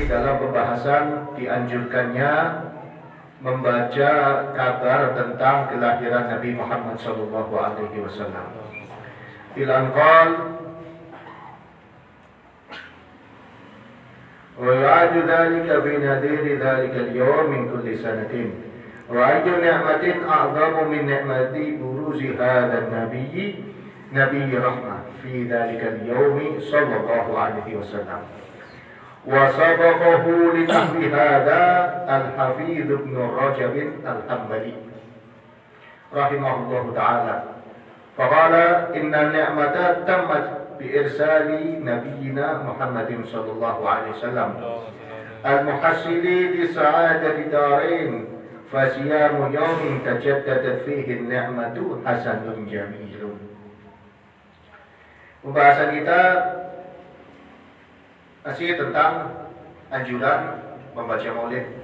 dalam pembahasan dianjurkannya membaca kabar tentang kelahiran Nabi Muhammad sallallahu alaihi wasallam. Bilang qol wa yu'adu dhalika fi nadiri dhalika al-yawm min kulli sanatin wa ayyu ni'matin a'zamu min ni'mati buruzi hadha an-nabiy nabiy rahmah fi dhalika al-yawm sallallahu alaihi wasallam. وسبقه لنحو هذا الحفيظ ابن رجب الحنبلي رحمه الله تعالى فقال إن النعمة تمت بإرسال نبينا محمد صلى الله عليه وسلم المحصل لسعادة الدارين فصيام يوم تجددت فيه النعمة حسن جميل. Pembahasan kita masih tentang anjuran membaca maulid.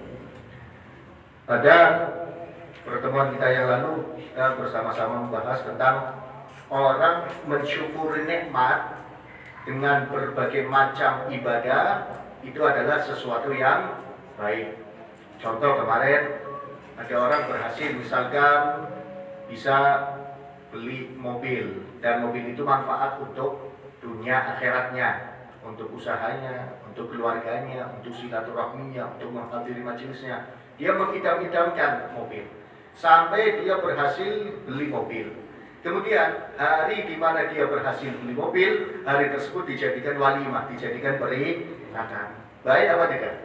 Pada pertemuan kita yang lalu kita bersama-sama membahas tentang orang mensyukuri nikmat dengan berbagai macam ibadah itu adalah sesuatu yang baik. Contoh kemarin ada orang berhasil misalkan bisa beli mobil dan mobil itu manfaat untuk dunia akhiratnya, untuk usahanya, untuk keluarganya, untuk silaturahminya, untuk menghadiri majelisnya. Dia mengidam-idamkan mobil sampai dia berhasil beli mobil. Kemudian hari di mana dia berhasil beli mobil, hari tersebut dijadikan walimah, dijadikan peringatan. Baik apa tidak?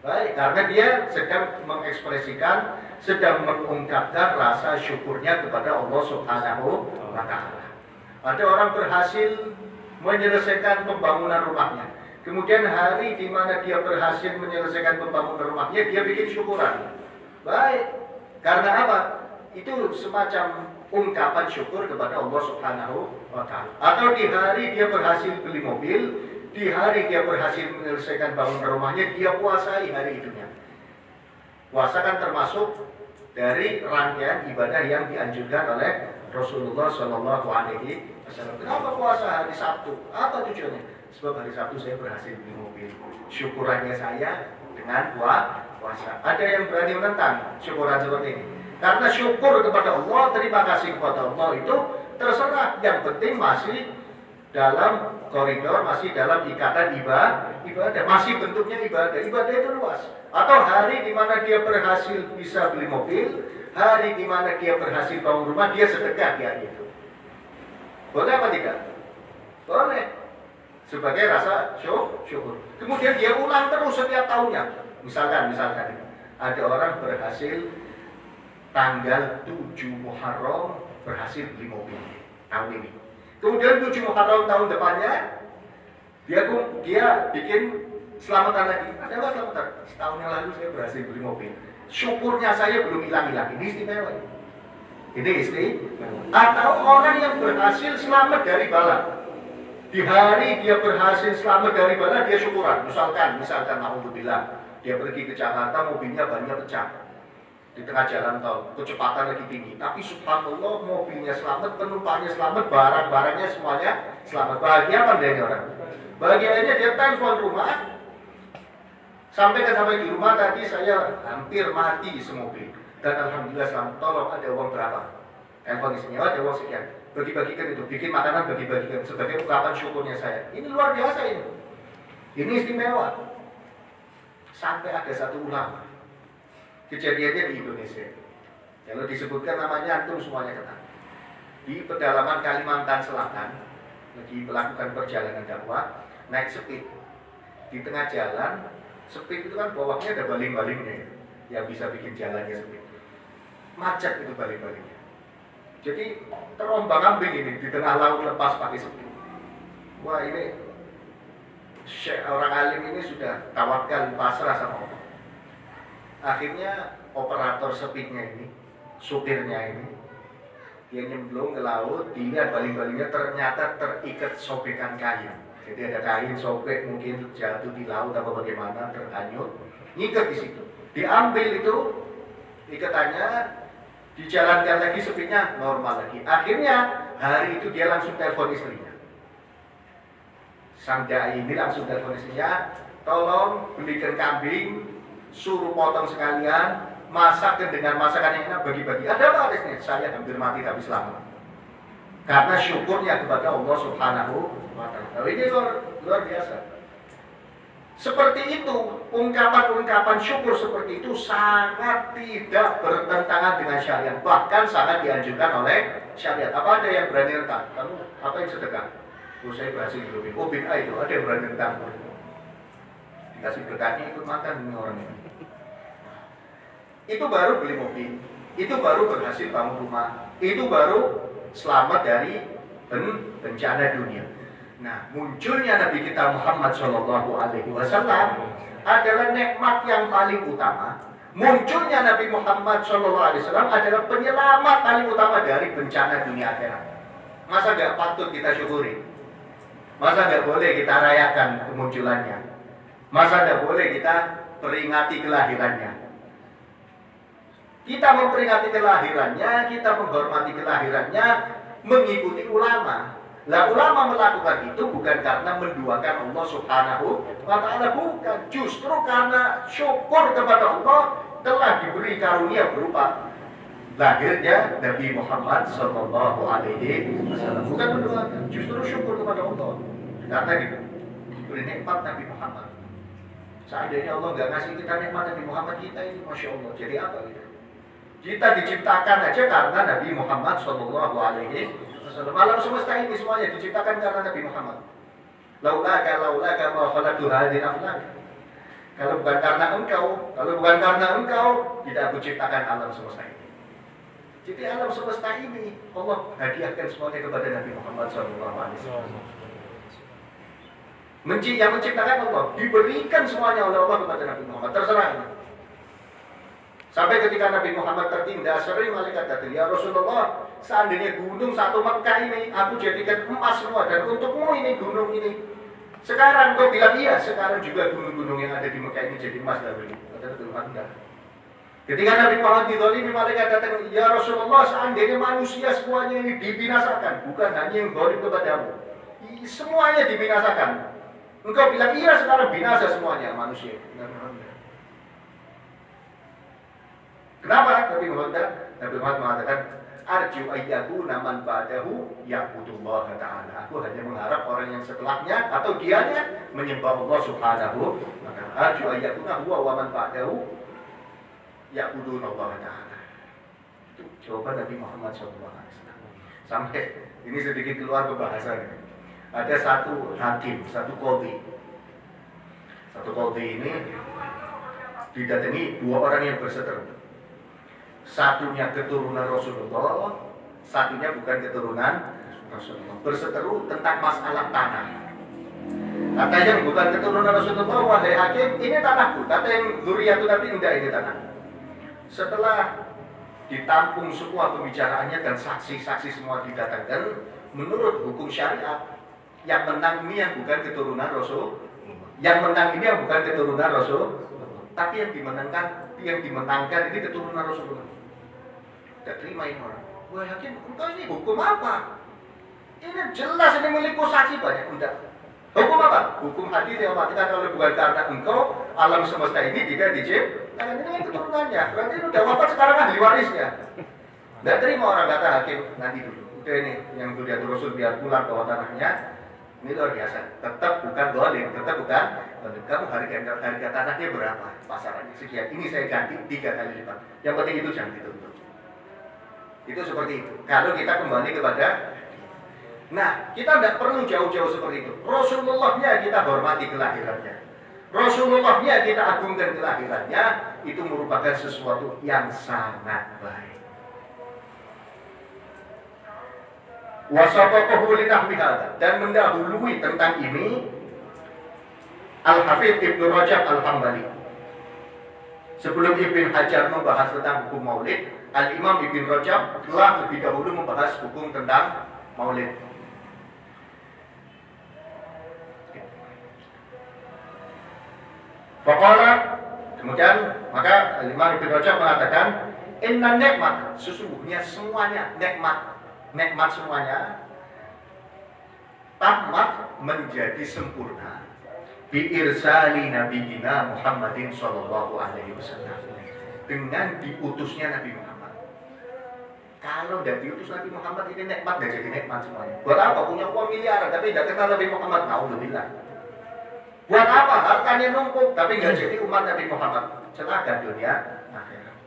Baik, karena dia sedang mengekspresikan, sedang mengungkapkan rasa syukurnya kepada Allah Subhanahu wa Ta'ala. Ada orang berhasil menyelesaikan pembangunan rumahnya. Kemudian hari di mana dia berhasil menyelesaikan pembangunan rumahnya, dia bikin syukuran. Baik. Karena apa? Itu semacam ungkapan syukur kepada Allah Subhanahu wa Ta'ala. Atau di hari dia berhasil beli mobil, di hari dia berhasil menyelesaikan bangunan rumahnya, dia puasai hari itunya. Puasa kan termasuk dari rangkaian ibadah yang dianjurkan oleh Rasulullah Shallallahu Alaihi Wasallam. Kenapa puasa hari Sabtu? Apa tujuannya? Sebab hari Sabtu saya berhasil beli mobil. Syukurannya saya dengan puasa. Ada yang berani menentang syukuran seperti ini. Karena syukur kepada Allah, terima kasih kepada Allah itu terserah. Yang penting masih dalam koridor, masih dalam ikatan ibadah, masih bentuknya ibadah. Ibadah itu luas. Atau hari di mana dia berhasil bisa beli mobil, hari di mana dia berhasil bangun rumah, dia sedekah di hari itu. Boleh apa tidak? Boleh. Sebagai rasa syukur. Kemudian dia ulang terus setiap tahunnya. Misalkan ada orang berhasil tanggal 7 Muharram berhasil beli mobil tahun ini. Kemudian 7 Muharram tahun depannya dia bikin selamatan lagi. Ada apa selamatan? Setahun yang lalu saya berhasil beli mobil. Syukurnya saya belum hilang-hilang. Ini istimewa. Ini istimewa. Atau orang yang berhasil selamat dari bala. Di hari dia berhasil selamat dari bala, dia syukuran. Misalkan alhamdulillah, dia pergi ke Jakarta, mobilnya bannya pecah di tengah jalan tol, kecepatan lagi tinggi. Tapi subhanallah, mobilnya selamat, penumpangnya selamat, barang-barangnya semuanya selamat. Bahagia apa dari orang? Bahagianya dia telepon rumah, sampai di rumah tadi saya hampir mati semobil. Dan alhamdulillah selamat. Tolong ada uang berapa? Telepon isinya, ada uang sekian. Bagi-bagikan itu, bikin makanan, bagi-bagikan sebagai ungkapan syukurnya saya. Ini luar biasa ini. Ini istimewa. Sampai ada satu ulama. Kejadiannya di Indonesia. Kalau disebutkan namanya antum semuanya kenal. Di pedalaman Kalimantan Selatan, lagi melakukan perjalanan dakwah, naik speed. Di tengah jalan, speed itu kan bawahnya ada baling-balingnya yang bisa bikin jalannya speed. Macet itu baling-balingnya. Jadi terombang-ambing ini di tengah laut lepas pakai speed. Wah ini orang alim ini sudah tawakal pasrah sama Allah. Akhirnya operator speednya ini, supirnya ini, dia nyemplung ke laut, dilihat baling-balingnya ternyata terikat sobekan kayu. Jadi ada kain sobek mungkin jatuh di laut atau bagaimana, terhanyut, ngikat di situ. Diambil itu ikatannya, dijalankan lagi speednya normal lagi. Akhirnya hari itu dia langsung telepon istrinya. Sang dai ini langsung telepon istrinya, tolong belikan kambing, suruh potong sekalian, masakkan dengan masakan yang enak, bagi-bagi. Ada apa hadisnya? Saya hampir mati tapi selamat. Karena syukurnya kepada Allah Subhanahu wa Ta'ala. Ini luar biasa. Seperti itu, ungkapan-ungkapan syukur seperti itu sangat tidak bertentangan dengan syariat. Bahkan sangat dianjurkan oleh syariat. Apa ada yang berani rentang? Kamu apa yang sedekah? Saya berhasil belum. Oh bid'ah itu, ada yang berani rentang. Dikasih berkatnya ikut makan ini orang ini. Itu baru beli mobil. Itu baru berhasil bangun rumah. Itu baru selamat dari bencana dunia. Nah, munculnya Nabi kita Muhammad SAW adalah nikmat yang paling utama. Munculnya Nabi Muhammad SAW adalah penyelamat paling utama dari bencana dunia akhirat. Masa gak patut kita syukuri? Masa gak boleh kita rayakan kemunculannya? Masa gak boleh kita peringati kelahirannya? Kita memperingati kelahirannya, kita menghormati kelahirannya, mengikuti ulama. Lah ulama melakukan itu bukan karena menduakan Allah Subhanahu wa Ta'ala, bukan. Justru karena syukur kepada Allah telah diberi karunia berupa lahirnya Nabi Muhammad Sallallahu Alaihi Wasallam. Bukan menduakan, justru syukur kepada Allah karena diberi nikmat Nabi Muhammad. Seandainya Allah nggak ngasih kita nikmat Nabi Muhammad, kita ini Masya Allah jadi apa gitu? Kita diciptakan aja karena Nabi Muhammad Sallallahu Alaihi Wasallam. Alam semesta ini semuanya diciptakan karena Nabi Muhammad. Laulaka ma khalaqtu hadhihi al-aflak. Kalau bukan karena engkau, tidak aku ciptakan alam semesta ini. Jadi alam semesta ini Allah hadiahkan semuanya kepada Nabi Muhammad SAW. Yang menciptakan Allah, diberikan semuanya oleh Allah kepada Nabi Muhammad. Terserah. Sampai ketika Nabi Muhammad tertindas, sering malaikat datang, ya Rasulullah, seandainya gunung satu Mekah ini aku jadikan emas semua, dan untukmu ini gunung ini. Sekarang kau bilang iya, sekarang juga gunung-gunung yang ada di Mekah ini jadi emas dahulu. Kata Nabi Muhammad enggak. Ketika Nabi Muhammad dizalimi, malaikat datang, ya Rasulullah, seandainya manusia semuanya ini dibinasakan, bukan hanya yang zalim kepadamu, semuanya dibinasakan. Engkau bilang iya, sekarang binasa semuanya manusia. Kenapa? Nabi Muhammad mengatakan, arju ayyakuna man ba'dahu ya'budullah ta'ala. Aku hanya mengharap orang yang setelahnya atau dianya menyembah Allah Subhanahu wa ta'ala. Arju ayyakuna huwa wa man ba'dahu ya'budullah ta'ala. Itu jawaban Nabi Muhammad SAW. Sampai ini sedikit keluar ke bahasa. Ada satu hakim, satu qadhi. Satu qadhi ini didatangi dua orang yang berseteru. Satunya keturunan Rasulullah, satunya bukan keturunan Rasulullah. Berseteru tentang masalah tanah. Kata yang bukan keturunan Rasulullah, wahai hakim, ini tanahku. Kata yang zuriyatun Nabi, enggak, ini tanah. Setelah ditampung semua pembicaraannya dan saksi-saksi semua didatangkan, menurut hukum syariat, yang menang ini yang bukan keturunan Rasul, yang menang ini yang bukan keturunan Rasul, tapi yang dimenangkan ini keturunan Rasulullah. Tidak terima ini orang. Wah hakim, engkau ini hukum apa? Ini jelas ini milikku, saksi banyak. Enggak. Hukum apa? Hukum hadis yang mengatakan kalau bukan karena engkau, alam semesta ini tidak diciptakan. Ini kan keturunannya. Berarti itu udah wafat, sekarang ahli warisnya. Tidak terima orang kata hakim, nanti dulu. Udah ini yang sudah Rasul biar pulang bawa tanahnya. Ini luar biasa. Tetap bukan zalim, tetap bukan. Kamu harga tanahnya berapa? Pasarannya sekian. Ini saya ganti 3 kali lipat. Yang penting itu jangan dituntut. Itu seperti itu. Kalau kita kembali kepada, nah kita tidak perlu jauh-jauh seperti itu. Rasulullahnya kita hormati kelahirannya. Rasulullahnya kita agungkan kelahirannya. Itu merupakan sesuatu yang sangat baik. Wasaqahu li nahwi hadza, dan mendahului tentang ini Al-Hafidz Ibnu Rajab Al-Hambali. Sebelum Ibn Hajar membahas tentang hukum maulid, Al-Imam Ibn Rajab telah lebih dahulu membahas hukum tentang maulid. Faqala, kemudian maka Al-Imam Ibn Rajab mengatakan, inna nikmat, sesungguhnya semuanya nikmat semuanya tamat menjadi sempurna biirsali nabiyina Muhammadin sallallahu alaihi wasallam, dengan diutusnya Nabi Muhammad. Kalau tidak diutus Nabi Muhammad ini nikmat nggak jadi nikmat semuanya. Buat apa punya uang miliaran tapi tidak kenal Nabi Muhammad? Naudzubillah. Buat apa hartanya numpuk tapi nggak jadi umat Nabi Muhammad? Celaka dunia akhirat.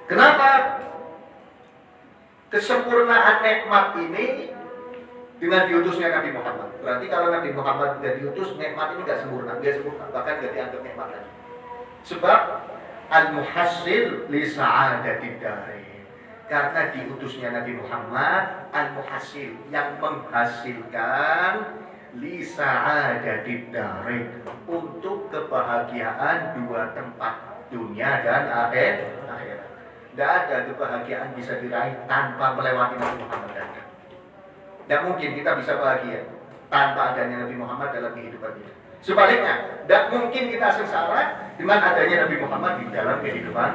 Kenapa? Kesempurnaan nikmat ini dengan diutusnya Nabi Muhammad. Berarti kalau Nabi Muhammad tidak diutus, nikmat ini nggak sempurna, bahkan nggak dianggap nikmat lagi. Sebab al-muhassil li sa'adatid darain. Karena diutusnya Nabi Muhammad, al-muhassil yang menghasilkan li sa'adatid darain, untuk kebahagiaan dua tempat, dunia dan akhirat. Tidak ada kebahagiaan bisa diraih tanpa melewati Nabi Muhammad. Tidak mungkin kita bisa bahagia tanpa adanya Nabi Muhammad dalam kehidupan kita. Sebaliknya, tidak mungkin kita sengsara dengan adanya Nabi Muhammad di dalam kehidupan